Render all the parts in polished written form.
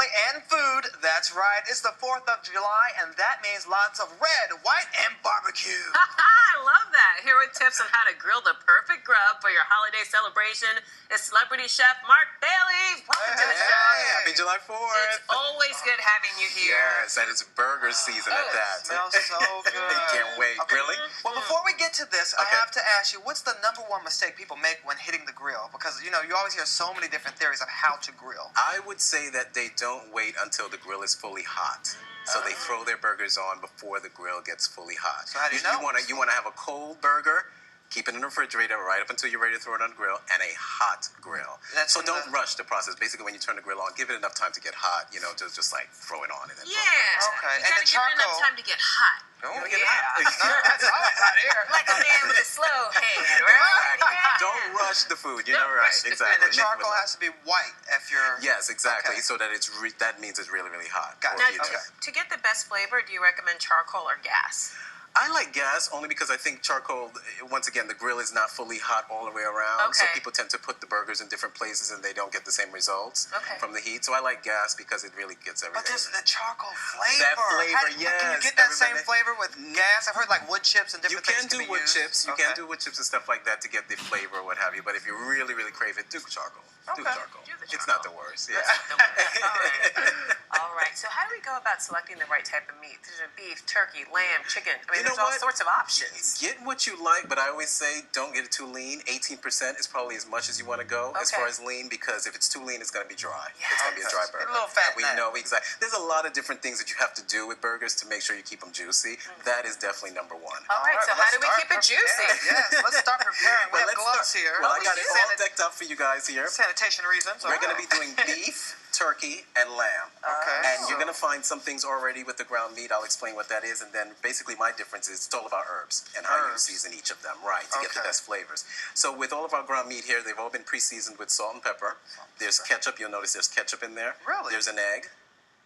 family, and food. That's right. It's the 4th of July, and that means lots of red, white, and barbecue. I love that. Here with tips on how to grill the perfect grub for your holiday celebration is celebrity chef Mark Bailey. Welcome to the show. Happy July 4th. It's always good having you here. Yes, and it's burger season at that. Smells so good. Can't wait. Okay. Grilling? Well, before we get to this, I Okay. have to ask you, what's the #1 mistake people make when hitting the grill? Because, you always hear so many different theories of how to grill. I would say that they don't wait until the grill is fully hot. So they throw their burgers on before the grill gets fully hot. So how do you know? You want to have a cold burger, keep it in the refrigerator right up until you're ready to throw it on the grill, and a hot grill. That's So when don't the- rush the process. Basically, when you turn the grill on, give it enough time to get hot. Just like throw it on and then Yeah. Okay. You And gotta the give it enough charcoal- time to get hot. Oh, Yeah. That's always hot here. Like a man with a slow hand, right? Exactly. Yeah. Don't rush the food. You know, Don't right? rush the food. Exactly. And the Make it charcoal with- has to be white if you're... Yes, exactly. Okay. So that that means it's really, really hot. Got Or it. if you Now, just- to get the best flavor, do you recommend charcoal or gas? I like gas only because I think charcoal, once again, the grill is not fully hot all the way around. So Okay. people tend to put the burgers in different places and they don't get the same results Okay. from the heat. So I like gas because it really gets everything. But there's the charcoal flavor. That flavor, Can you yes, get that same everybody- flavor with gas? I've heard like wood chips and You different can things do can be wood used. chips. You Okay. can do wood chips and stuff like that to get the flavor or what have you. But if you really, really crave it, do charcoal. Do Okay. charcoal. Do the It's charcoal. not the worst. Yeah. All right. All right. So how do we go about selecting the right type of meat? There's beef, turkey, lamb, chicken. I mean, You know there's all what? sorts of options. Get what you like, but I always say don't get it too lean. 18% is probably as much as you want to go as Okay. far as lean, because if it's too lean, it's going to be dry. Yeah. It's going to be a dry Okay. burger. A little fat And we in that. know exactly. There's a lot of different things that you have to do with burgers to make sure you keep them juicy. That is definitely #1. All right. So how let's do we start keep it juicy? preparing. Yes, let's start preparing. We Well, have let's gloves start. here. Well, I we got it do. all decked up for you guys here. Sanitation reasons. We're going to be doing beef, turkey, and lamb. Okay. And you're going to find some things already with the ground meat. I'll explain what that is. And then basically my difference is it's all about herbs and how you Herbs. season each of them, right, to get the Okay. best flavors. So with all of our ground meat here, they've all been pre-seasoned with salt and pepper. There's ketchup. You'll notice there's ketchup in there. Really? There's an egg.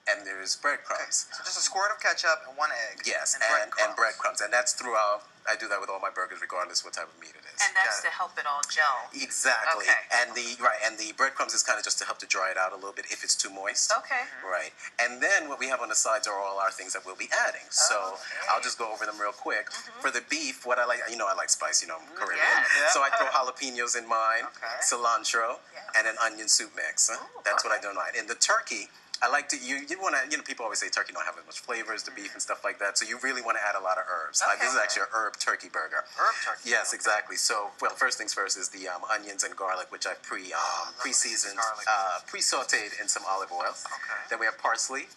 And there's breadcrumbs. So just a squirt of ketchup and 1 egg. Yes, and and breadcrumbs. And that's throughout. I do that with all my burgers, regardless what type of meat it is. And that's Got to it. help it all gel. Exactly. Okay. And the breadcrumbs is kind of just to help to dry it out a little bit if it's too moist. Okay. Right. And then what we have on the sides are all our things that we'll be adding. So Okay. I'll just go over them real quick. For the beef, what I like, I like spice, Caribbean. Yeah. So I throw jalapenos in mine, Okay. cilantro, Yes. and an onion soup mix. That's what I do in mine. In the turkey, I like to, you want to, people always say turkey don't have as much flavor as the beef and stuff like that. So you really want to add a lot of herbs. This is Okay. actually a herb turkey burger. Herb turkey. Yes, exactly. So, first things first is the onions and garlic, which I've pre-seasoned, garlic. pre-sauteed in some olive oil. Okay. Then we have parsley,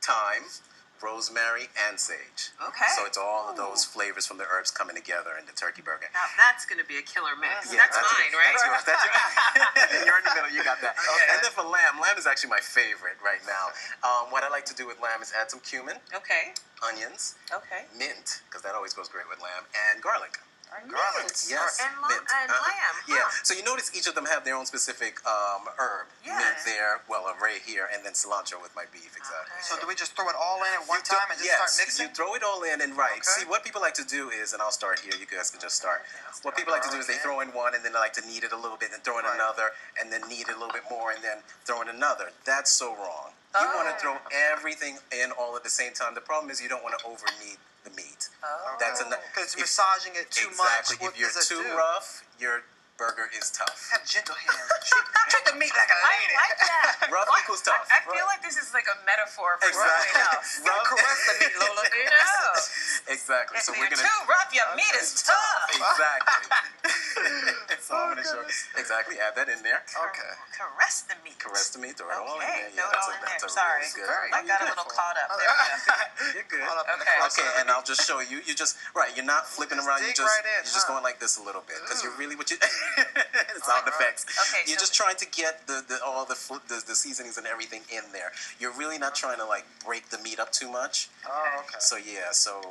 thyme, rosemary, and sage. Okay. So it's all of those flavors from the herbs coming together in the turkey burger. Now that's going to be a killer mix. Yeah, that's mine, right? That's yours. That's yours. You're in the middle. You got that. Okay. And then for lamb is actually my favorite right now. What I like to do with lamb is add some cumin, Okay. onions, Okay. mint, because that always goes great with lamb, and garlic. Garlic. Yes, And, mint. and lamb. Yeah. Huh. So you notice each of them have their own specific herb. Yeah. Mint there, right here, and then cilantro with my beef. Exactly. Okay. So do we just throw it all in at one You time and just start yes, mixing? you throw it all in and Okay. See, what people like to do is, and I'll start here. You guys can just start. What people like to do is they throw in one and then they like to knead it a little bit, and throw in Right. another, and then knead it a little bit more, and then throw in another. That's so wrong. You want to throw everything in all at the same time. The problem is you don't want to over knead the meat. Oh. That's enough. Because massaging it too Exactly. much, what If you're does it too do? rough, your burger is tough. Have gentle hands. Treat the meat like a I lady. like that. Rough Well, equals tough. I feel like this is like a metaphor for something else. Rough. Caress the meat, Lola. You know? Exactly. So If we're you're gonna. too rough, your meat is tough. Exactly. So I'm gonna show. Exactly. Add that in there. Okay. Caress the meat. Caress the meat. Throw it all in Okay, there. throw it all in there. Sorry. Really good. Very I got a little caught up. There we go. You're good. Caught up in the Okay. crust Okay, of the and I'll just show you. You just You're not flipping Just around. dig You're right in, just huh? going like this a little bit because you're really sound effects. Okay, You're so- just trying to get all the seasonings and everything in there. You're really not trying to like break the meat up too much. Oh, okay. So so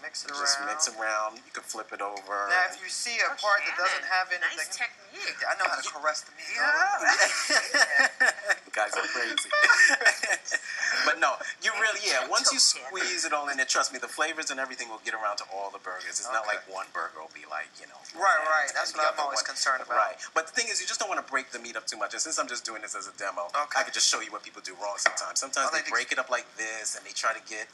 Mix it just around. mix around. You can flip it over. Now, if you see a part that doesn't have anything, Nice technique. Yeah, I know how to caress the meat. Guys are crazy. But no, you really, once you squeeze it all in there, trust me, the flavors and everything will get around to all the burgers. It's not like one burger will be like, Right. That's and what the I'm other always one. concerned about. Right. But the thing is, you just don't want to break the meat up too much. And since I'm just doing this as a demo, I could just show you what people do wrong sometimes. Sometimes they break it up like this and they try to get,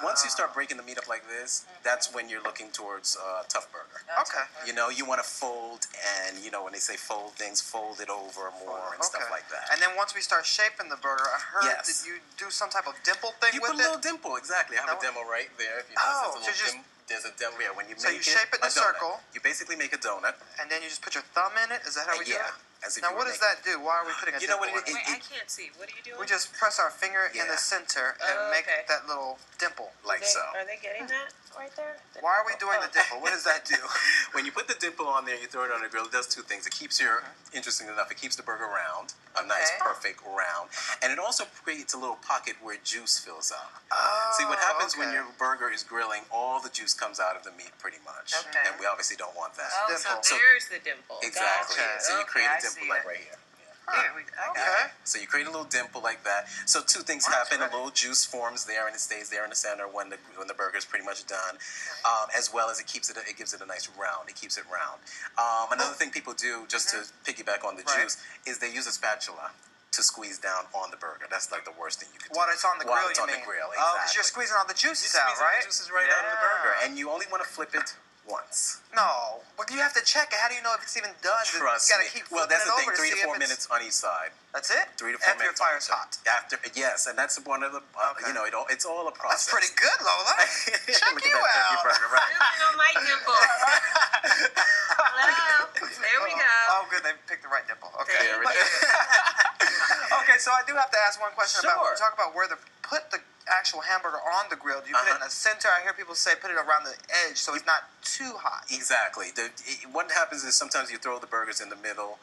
once you start breaking the meat up like this, that's when you're looking towards tough burger. Okay. You want to fold and, when they say fold things, fold it over more and stuff like that. And then once we start shaping the burger, I heard that you do some type of dimple thing you with put a little dimple, exactly. I have a demo right there. If you notice, there's a dimple. Yeah, when you so make you shape it in a circle. You basically make a donut. And then you just put your thumb in it? Is that how we do it? Now, what does that do? Why are we putting a dimple in it? Wait, I can't see. What are you doing? We just press our finger in the center and make that little dimple. Like so. Are they getting that right there? Why are we doing the dimple? What does that do? When you put the dimple on there, you throw it on the grill, it does two things. It keeps interesting enough, it keeps the burger round, a nice, perfect round. And it also creates a little pocket where juice fills up. See, what happens when your burger is grilling, all the juice comes out of the meat pretty much. Okay. And we obviously don't want that. Oh, so there's the dimple. Exactly. Gotcha. So you create a I dimple see like it. right here. There we go. Okay. So you create a little dimple like that. So two things happen. A little juice forms there, and it stays there in the center when the burger is pretty much done. As well as it gives it a nice round. It keeps it round. Another thing people do, just to piggyback on the juice, is they use a spatula to squeeze down on the burger. That's like the worst thing you could do. While it's on the grill, While it's on the grill, exactly. Oh, because you're squeezing all the juices out, right? The juices right out of the burger, and you only want to flip it once. No, but you have to check it. How do you know if it's even done? Trust you gotta me. keep Well, that's the thing. over 3 to see 4 if minutes on each side. That's it. 3 to 4 After minutes. your fire's hot. After, yes, and that's one of the. It's all a process. That's pretty good, Lola. Check Look you at that turkey out. burger, right? Moving on my dimple. Hello. There we go. Oh, good. They picked the right dimple. Okay. There it is. Okay, so I do have to ask one question about. Sure. We talk about where to put the actual hamburger on the grill. Do you put it in the center? I hear people say put it around the edge so it's not too hot. Exactly. What happens is sometimes you throw the burgers in the middle.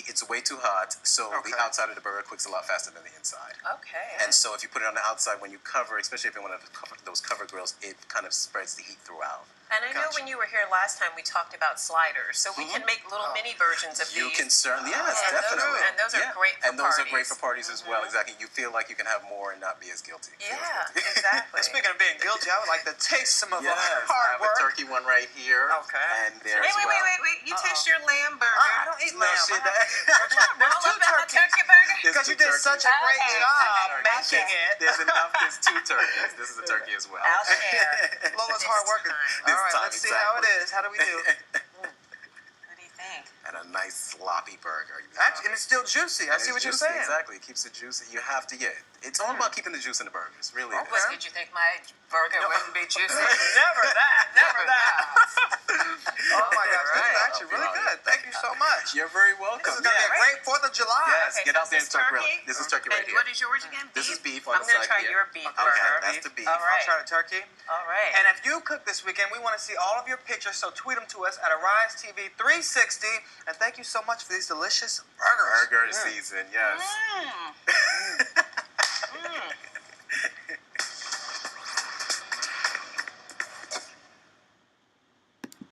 It's way too hot, so the outside of the burger cooks a lot faster than the inside. Okay. And so if you put it on the outside, when you cover, especially if you want to cover those cover grills, it kind of spreads the heat throughout. And I know when you were here last time, we talked about sliders, so we can make little mini versions of You these. can certainly, yes, And definitely. those are great for And those parties. are great for parties as well, exactly. You feel like you can have more and not be as guilty. Yeah, exactly. Speaking of being guilty, I would like to taste some of Yes, our I hard have work. a turkey one right here. Okay. And there's Wait. You taste your lamb burger. I don't eat lamb. See I that? There's Roll two up in the turkeys. turkey burger. Because you did such a great job making it. There's enough. There's 2 turkeys. This is a turkey as well. I'll share. Lola's This hard work. time. All right, time, let's see how it exactly. is. How do we do? What do you think? And a nice sloppy burger. Actually, and it's still juicy. I see what you're saying. Exactly. It keeps it juicy. You have to get. It's all about keeping the juice in the burgers. Really. it is. What, did you think my burger wouldn't be juicy? Never that. Never that. Oh my gosh, this is Right. actually really good. Thank you so much. You're very This welcome. is gonna be a great 4th of July. Yes, Okay, get so out there and this is start grilling. turkey? This is turkey right And here. what is yours again? This is beef on I'm the gonna side try here. your beef Okay, burger. that's the beef. All right. I'll try the turkey. All right. And if you cook this weekend, we want to see all of your pictures, so tweet them to us at Arise TV 360. And thank you so much for these delicious burgers. Burger season, yes.